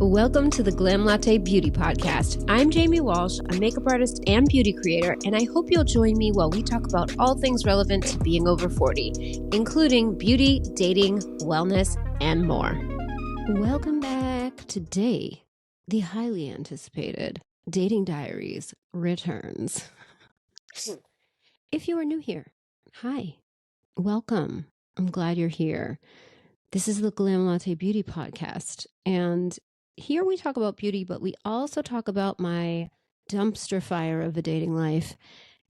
Welcome to the Glam Latte Beauty Podcast. I'm Jamie Walsh, a makeup artist and beauty creator, and I hope you'll join me while we talk about all things relevant to being over 40, including beauty, dating, wellness, and more. Welcome back. Today, the highly anticipated Dating Diaries returns. If you are new here, hi, welcome. I'm glad you're here. This is the Glam Latte Beauty Podcast, and here we talk about beauty, but we also talk about my dumpster fire of a dating life,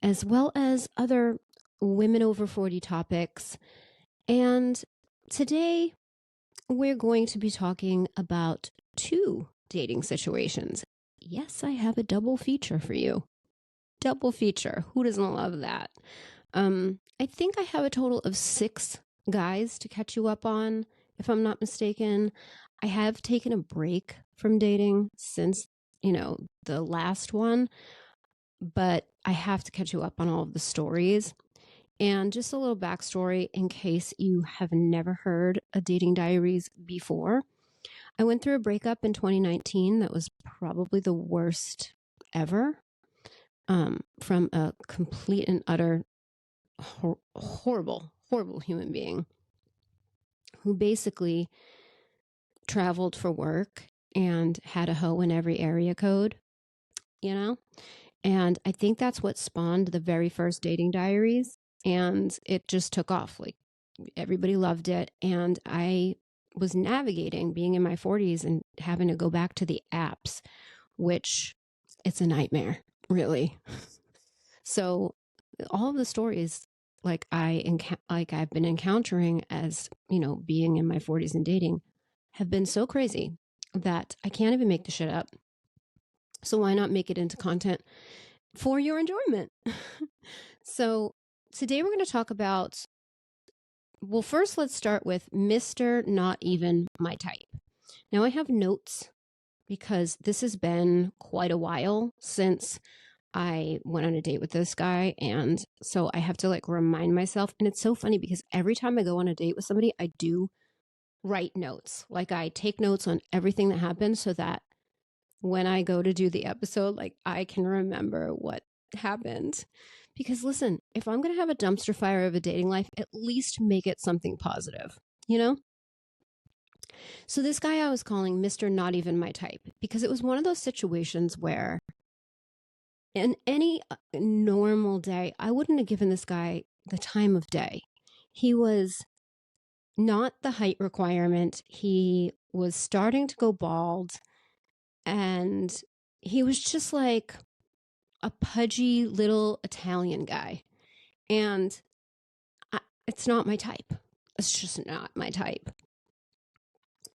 as well as other women over 40 topics. And today we're going to be talking about two dating situations. Yes, I have a double feature for you. Double feature. Who doesn't love that? I think I have a total of 6 guys to catch you up on, if I'm not mistaken. I have taken a break from dating since, the last one, but I have to catch you up on all of the stories. And just a little backstory in case you have never heard a Dating Diaries before. I went through a breakup in 2019 that was probably the worst ever, from a complete and utter horrible human being who basically traveled for work and had a hoe in every area code, and I think that's what spawned the very first Dating Diaries, and it just took off. Like, everybody loved it, and I was navigating being in my 40s and having to go back to the apps, which it's a nightmare, really. So all of the stories I've been encountering as, being in my 40s and dating have been so crazy that I can't even make the shit up. So why not make it into content for your enjoyment? So today we're going to talk about, well, first let's start with Mr. Not Even My Type. Now I have notes because this has been quite a while since I went on a date with this guy, and so I have to remind myself. And it's so funny because every time I go on a date with somebody, I do write notes. I take notes on everything that happens so that when I go to do the episode, I can remember what happened. Because listen, if I'm going to have a dumpster fire of a dating life, at least make it something positive, So this guy I was calling Mr. Not Even My Type because it was one of those situations where in any normal day, I wouldn't have given this guy the time of day. He was not the height requirement. He was starting to go bald, and he was just like a pudgy little Italian guy. And it's not my type. It's just not my type.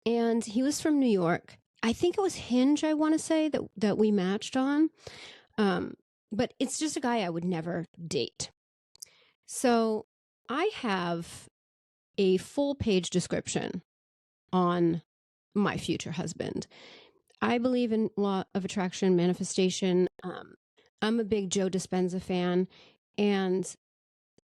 And he was from New York. I think it was Hinge, I want to say, that we matched on. But it's just a guy I would never date. So I have a full-page description on my future husband. I believe in law of attraction, manifestation. I'm a big Joe Dispenza fan. And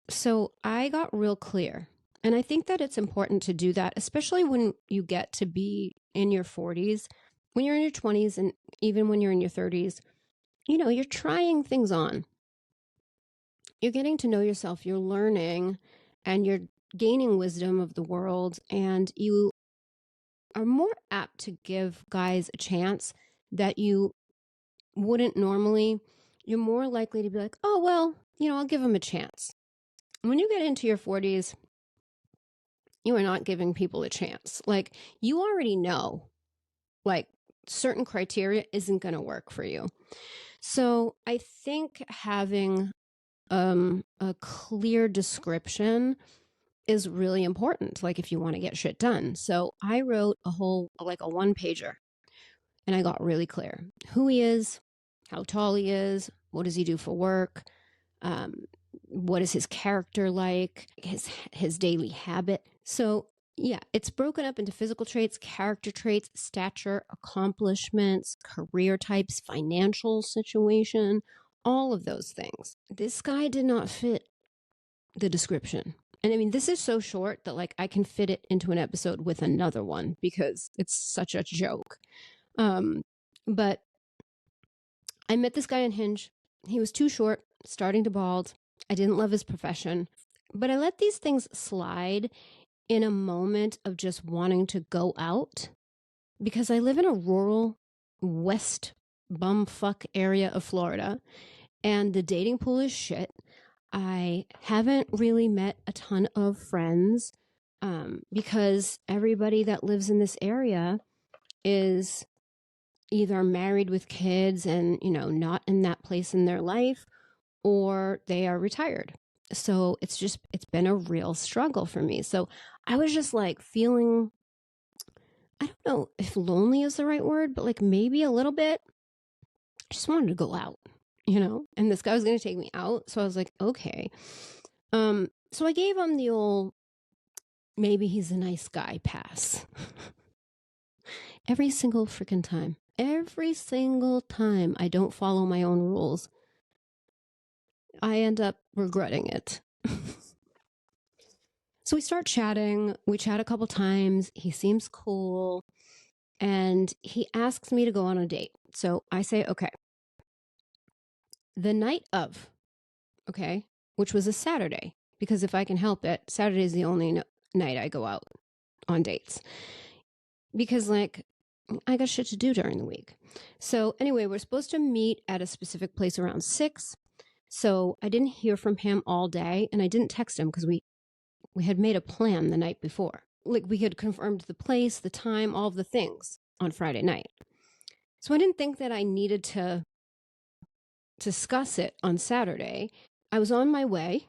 so I got real clear. And I think that it's important to do that, especially when you get to be in your 40s. When you're in your 20s and even when you're in your 30s, you're trying things on. You're getting to know yourself, you're learning, and you're gaining wisdom of the world, and you are more apt to give guys a chance that you wouldn't normally. You're more likely to be like, oh, well, I'll give him a chance. When you get into your 40s, you are not giving people a chance. You already know, certain criteria isn't going to work for you. So I think having a clear description is really important, if you want to get shit done. So I wrote a 1-pager, and I got really clear who he is, how tall he is, what does he do for work, what is his character like, his daily habit. So yeah, it's broken up into physical traits, character traits, stature, accomplishments, career types, financial situation, all of those things. This guy did not fit the description. And I mean, this is so short that I can fit it into an episode with another one because it's such a joke. But I met this guy on Hinge. He was too short, starting to bald. I didn't love his profession, but I let these things slide in a moment of just wanting to go out because I live in a rural west bumfuck area of Florida and the dating pool is shit. I haven't really met a ton of friends because everybody that lives in this area is either married with kids and, not in that place in their life, or they are retired. So it's been a real struggle for me. So I was just like feeling, I don't know if lonely is the right word, but like maybe a little bit. I just wanted to go out, and this guy was going to take me out. So I was like, okay. So I gave him the old, maybe he's a nice guy pass. Every single freaking time. Every single time I don't follow my own rules, I end up regretting it. So we start chatting. We chat a couple times. He seems cool. And he asks me to go on a date. So I say, okay. The night of, okay, which was a Saturday, because if I can help it, Saturday is the only night I go out on dates. Because, like, I got shit to do during the week. So anyway, we're supposed to meet at a specific place around 6. So I didn't hear from him all day, and I didn't text him because we had made a plan the night before. Like, we had confirmed the place, the time, all of the things on Friday night. So I didn't think that I needed to discuss it on Saturday. I was on my way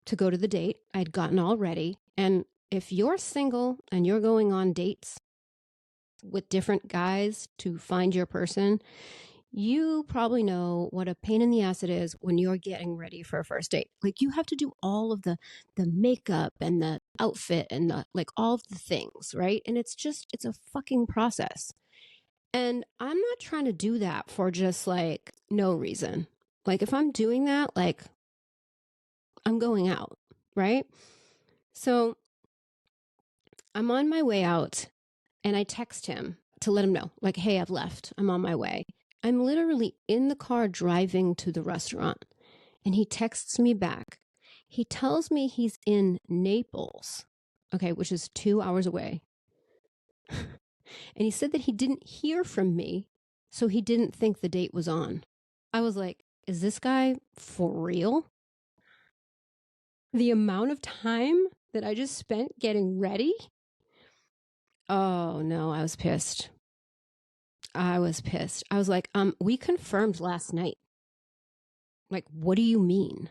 to go to the date. I'd gotten all ready. And if you're single and you're going on dates with different guys to find your person, you probably know what a pain in the ass it is when you're getting ready for a first date. Like, you have to do all of the makeup and the outfit and all of the things, right? And it's a fucking process. And I'm not trying to do that for just like no reason. Like, if I'm doing that, like, I'm going out, right? So I'm on my way out and I text him to let him know, like, hey, I've left. I'm on my way. I'm literally in the car driving to the restaurant, and he texts me back. He tells me he's in Naples, okay, which is 2 hours away. And he said that he didn't hear from me, so he didn't think the date was on. I was like, is this guy for real? The amount of time that I just spent getting ready? Oh, no, I was pissed. I was like, we confirmed last night. Like, what do you mean?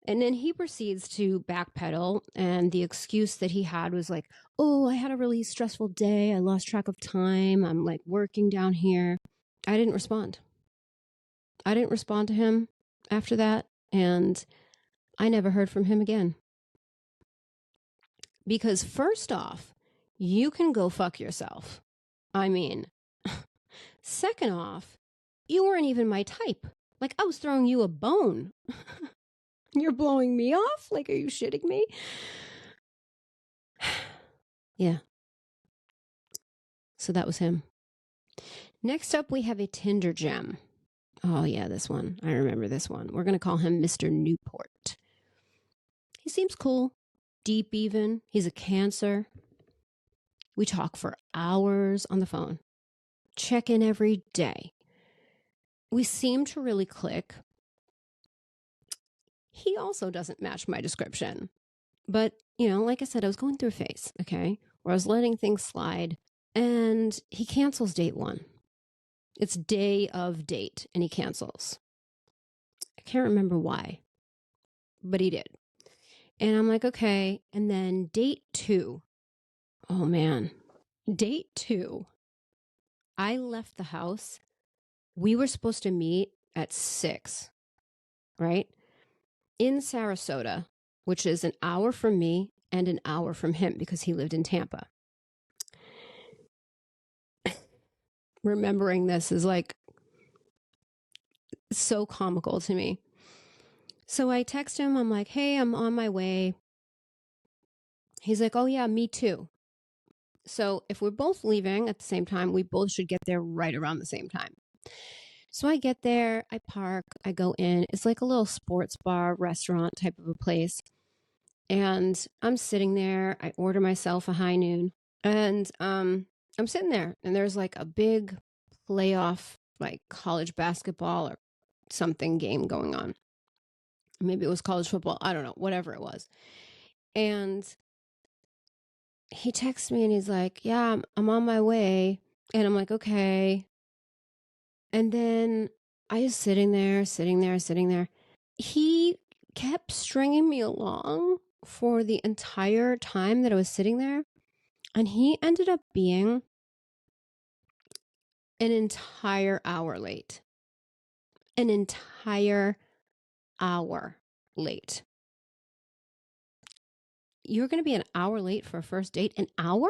And then he proceeds to backpedal, and the excuse that he had was like, oh, I had a really stressful day. I lost track of time. I'm like working down here. I didn't respond. I didn't respond to him after that, and I never heard from him again. Because first off, you can go fuck yourself. I mean, second off, you weren't even my type. Like, I was throwing you a bone. You're blowing me off? Like, are you shitting me? Yeah. So that was him. Next up, we have a Tinder gem. Oh, yeah, this one. I remember this one. We're going to call him Mr. Newport. He seems cool, deep even. He's a Cancer. We talk for hours on the phone. Check in every day. We seem to really click. He also doesn't match my description. But, like I said, I was going through a phase, okay, where I was letting things slide. And he cancels date 1. It's day of date, and he cancels. I can't remember why, but he did. And I'm like, okay. And then date 2. Oh, man. Date 2. I left the house. We were supposed to meet at 6, right? In Sarasota, which is an hour from me and an hour from him because he lived in Tampa. Remembering this is like so comical to me. So I text him. I'm like, hey, I'm on my way. He's like, oh, yeah, me too. So if we're both leaving at the same time, we both should get there right around the same time. So I get there, I park, I go in. It's like a little sports bar, restaurant type of a place. And I'm sitting there. I order myself a high noon. And I'm sitting there, and there's like a big playoff, like college basketball or something game going on. Maybe it was college football. I don't know, whatever it was. And he texts me and he's like, yeah, I'm on my way. And I'm like, okay. And then I was sitting there, sitting there, sitting there. He kept stringing me along for the entire time that I was sitting there. And he ended up being an entire hour late. An entire hour late. You're going to be an hour late for a first date? An hour?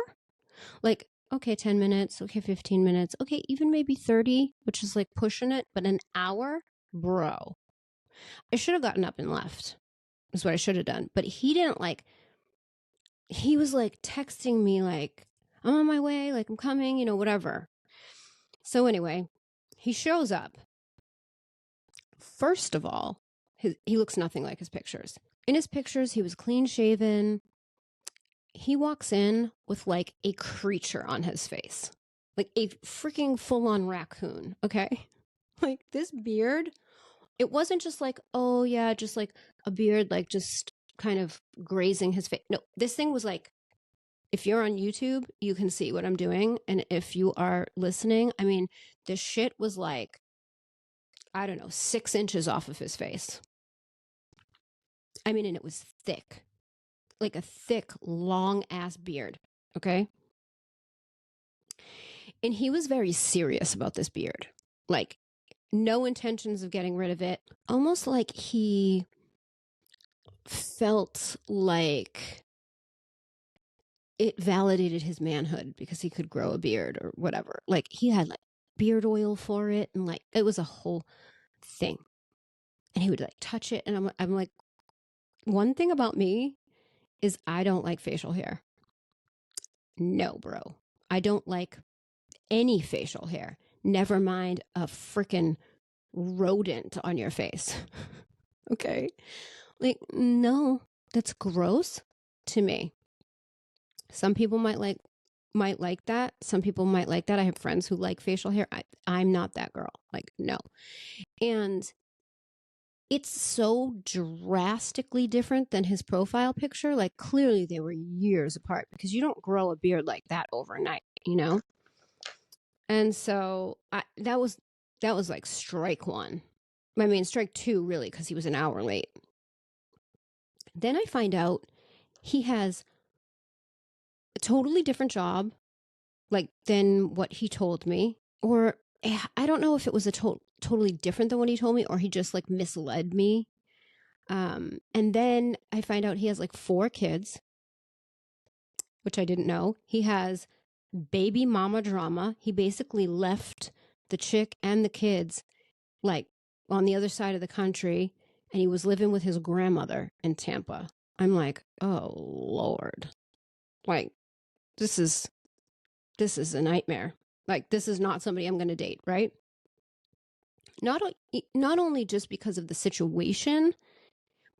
Like, okay, 10 minutes, okay, 15 minutes, okay, even maybe 30, which is like pushing it, but an hour? Bro. I should have gotten up and left, is what I should have done. But he didn't like, he was like texting me, like, I'm on my way, like, I'm coming, you know, whatever. So anyway, he shows up. First of all, he looks nothing like his pictures. In his pictures, he was clean shaven. He walks in with like a creature on his face, like a freaking full on raccoon. Okay. Like this beard, it wasn't just like, oh yeah, just like a beard, like just kind of grazing his face. No, this thing was like, if you're on YouTube, you can see what I'm doing. And if you are listening, I mean, the shit was like, I don't know, 6 inches off of his face. I mean, and it was thick, like a thick, long ass beard. Okay. And he was very serious about this beard. Like, no intentions of getting rid of it. Almost like he felt like it validated his manhood because he could grow a beard or whatever. Like, he had like beard oil for it, and like it was a whole thing. And he would like touch it, and I'm like, one thing about me is I don't like facial hair. No, bro. I don't like any facial hair. Never mind a freaking rodent on your face. Okay. Like, no, that's gross to me. Some people might like that. Some people might like that. I have friends who like facial hair. I'm not that girl. Like, no. And it's so drastically different than his profile picture. Like, clearly they were years apart because you don't grow a beard like that overnight, you know? And so that was like strike one. I mean, strike two, really, because he was an hour late. Then I find out he has a totally different job, like, than what he told me. Or I don't know if it was totally different than what he told me, or he just like misled me. And then I find out he has like 4 kids, which I didn't know. He has baby mama drama. He basically left the chick and the kids like on the other side of the country, and he was living with his grandmother in Tampa. I'm like, oh Lord. Like, this is a nightmare. Like, this is not somebody I'm going to date, right? Not only just because of the situation,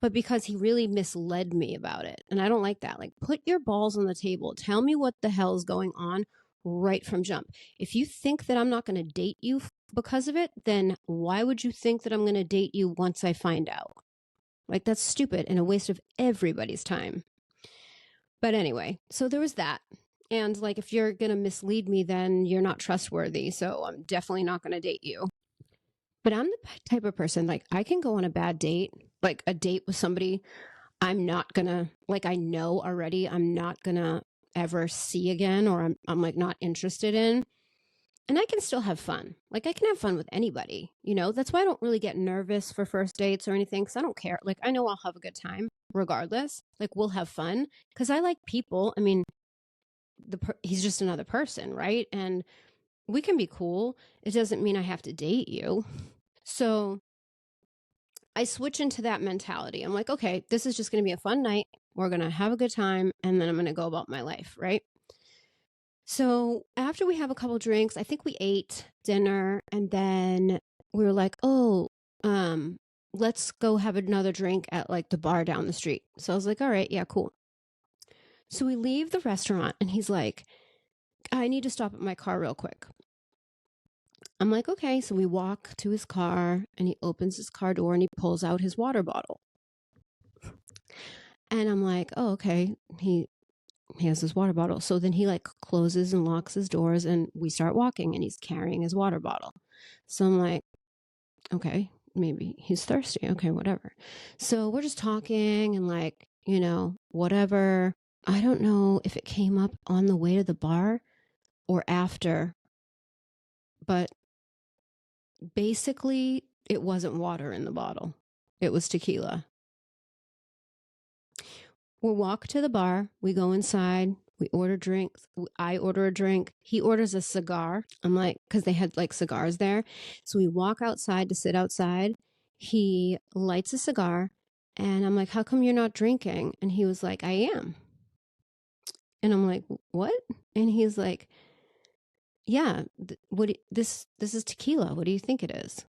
but because he really misled me about it. And I don't like that. Like, put your balls on the table. Tell me what the hell is going on right from jump. If you think that I'm not going to date you because of it, then why would you think that I'm going to date you once I find out? Like, that's stupid and a waste of everybody's time. But anyway, so there was that. And like, if you're going to mislead me, then you're not trustworthy. So I'm definitely not going to date you. But I'm the type of person, like, I can go on a bad date, like a date with somebody I'm not going to, like, I know already I'm not going to ever see again, or I'm like not interested in. And I can still have fun. Like, I can have fun with anybody, you know? That's why I don't really get nervous for first dates or anything, because I don't care. Like, I know I'll have a good time regardless. Like, we'll have fun because I like people. I mean, he's just another person, right? And we can be cool. It doesn't mean I have to date you. So I switch into that mentality. I'm like, okay, this is just going to be a fun night. We're going to have a good time, and then I'm going to go about my life, right? So after we have a couple drinks, I think we ate dinner, and then we were like, oh, let's go have another drink at like the bar down the street. So I was like, all right, yeah, cool. So we leave the restaurant, and he's like, I need to stop at my car real quick. I'm like, okay. So we walk to his car, and he opens his car door and he pulls out his water bottle. And I'm like, oh, okay. He has his water bottle. So then he like closes and locks his doors, and we start walking, and he's carrying his water bottle. So I'm like, okay, maybe he's thirsty. Okay, whatever. So we're just talking and like, whatever. I don't know if it came up on the way to the bar or after, but basically it wasn't water in the bottle. It was tequila. We'll walk to the bar. We go inside. We order drinks. I order a drink. He orders a cigar. I'm like, because they had like cigars there. So we walk outside to sit outside. He lights a cigar. And I'm like, how come you're not drinking? And he was like, I am. And I'm like, what? And he's like, yeah, this is tequila. What do you think it is?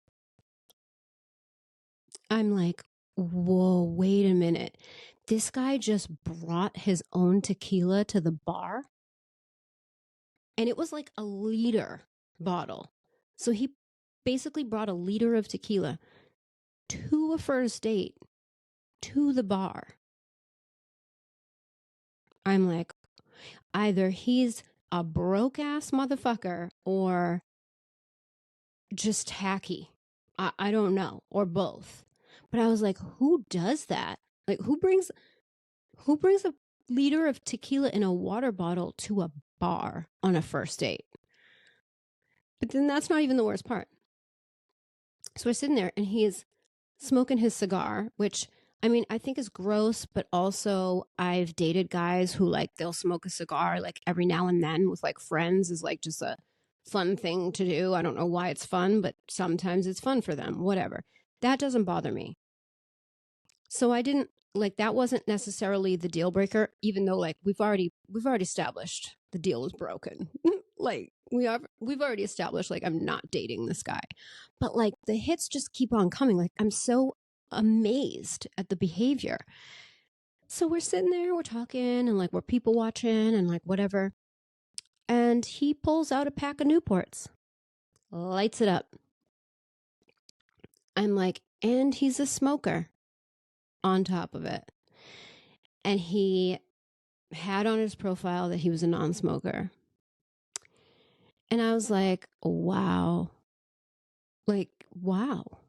I'm like, whoa, wait a minute. This guy just brought his own tequila to the bar, and it was like a liter bottle. So he basically brought a liter of tequila to a first date to the bar. I'm like, either he's a broke ass motherfucker or just tacky. I don't know, or both. But I was like, who does that? Like, who brings a liter of tequila in a water bottle to a bar on a first date? But then that's not even the worst part. So we're sitting there, and he's smoking his cigar, which I mean, I think is gross, but also I've dated guys who like they'll smoke a cigar like every now and then with like friends is like just a fun thing to do. I don't know why it's fun, but sometimes it's fun for them, whatever. That doesn't bother me. So I didn't like that wasn't necessarily the deal breaker, even though like we've already established the deal is broken. Like we've already established like I'm not dating this guy. But like the hits just keep on coming. Like I'm so amazed at the behavior. So we're sitting there, we're talking and like we're people watching and like whatever. And he pulls out a pack of Newports, lights it up. I'm like, and he's a smoker on top of it. And he had on his profile that he was a non-smoker. And I was like, wow. Like, wow.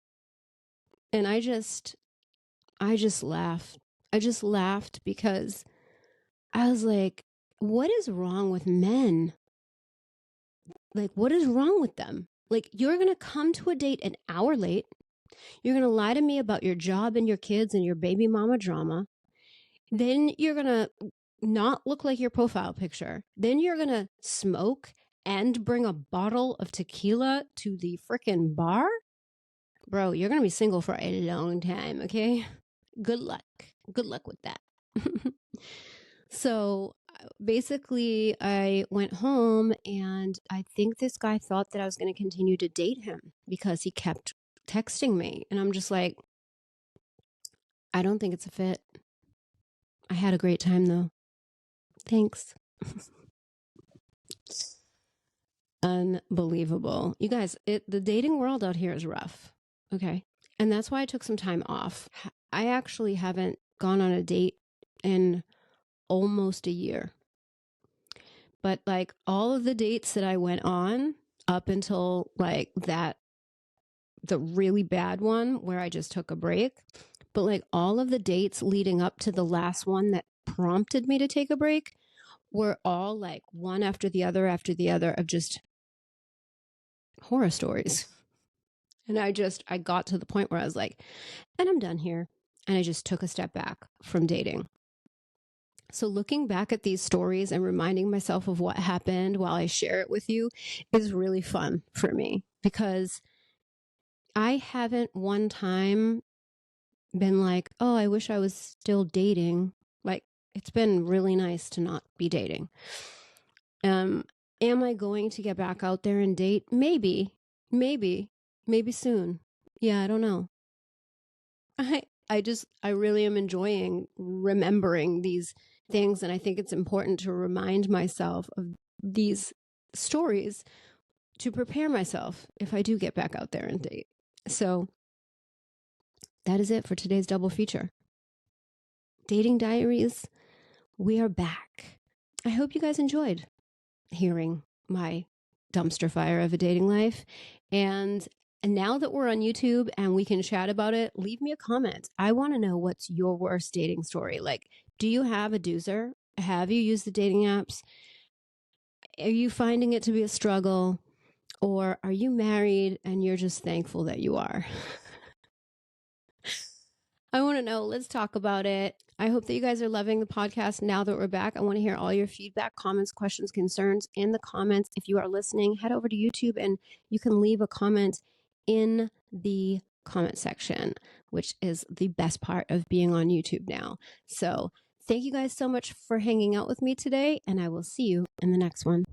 And I just laughed. I just laughed because I was like, what is wrong with men? Like, what is wrong with them? Like, you're going to come to a date an hour late. You're going to lie to me about your job and your kids and your baby mama drama. Then you're going to not look like your profile picture. Then you're going to smoke and bring a bottle of tequila to the frickin' bar. Bro, you're going to be single for a long time, okay? Good luck. Good luck with that. So basically, I went home, and I think this guy thought that I was going to continue to date him because he kept texting me. And I'm just like, I don't think it's a fit. I had a great time, though. Thanks. Unbelievable. You guys, the dating world out here is rough. Okay. And that's why I took some time off. I actually haven't gone on a date in almost a year. But like all of the dates that I went on up until like the really bad one where I just took a break, but like all of the dates leading up to the last one that prompted me to take a break were all like one after the other of just horror stories. And I got to the point where I was like, and I'm done here. And I just took a step back from dating. So looking back at these stories and reminding myself of what happened while I share it with you is really fun for me because I haven't one time been like, oh, I wish I was still dating. Like it's been really nice to not be dating. Am I going to get back out there and date? Maybe, maybe soon. Yeah, I don't know. I really am enjoying remembering these things. And I think it's important to remind myself of these stories to prepare myself if I do get back out there and date. So that is it for today's double feature. Dating Diaries, we are back. I hope you guys enjoyed hearing my dumpster fire of a dating life. And now that we're on YouTube and we can chat about it, leave me a comment. I want to know what's your worst dating story. Like, do you have a doozer? Have you used the dating apps? Are you finding it to be a struggle? Or are you married and you're just thankful that you are? I want to know. Let's talk about it. I hope that you guys are loving the podcast now that we're back. I want to hear all your feedback, comments, questions, concerns in the comments. If you are listening, head over to YouTube and you can leave a comment in the comment section, which is the best part of being on YouTube now. So thank you guys so much for hanging out with me today, and I will see you in the next one.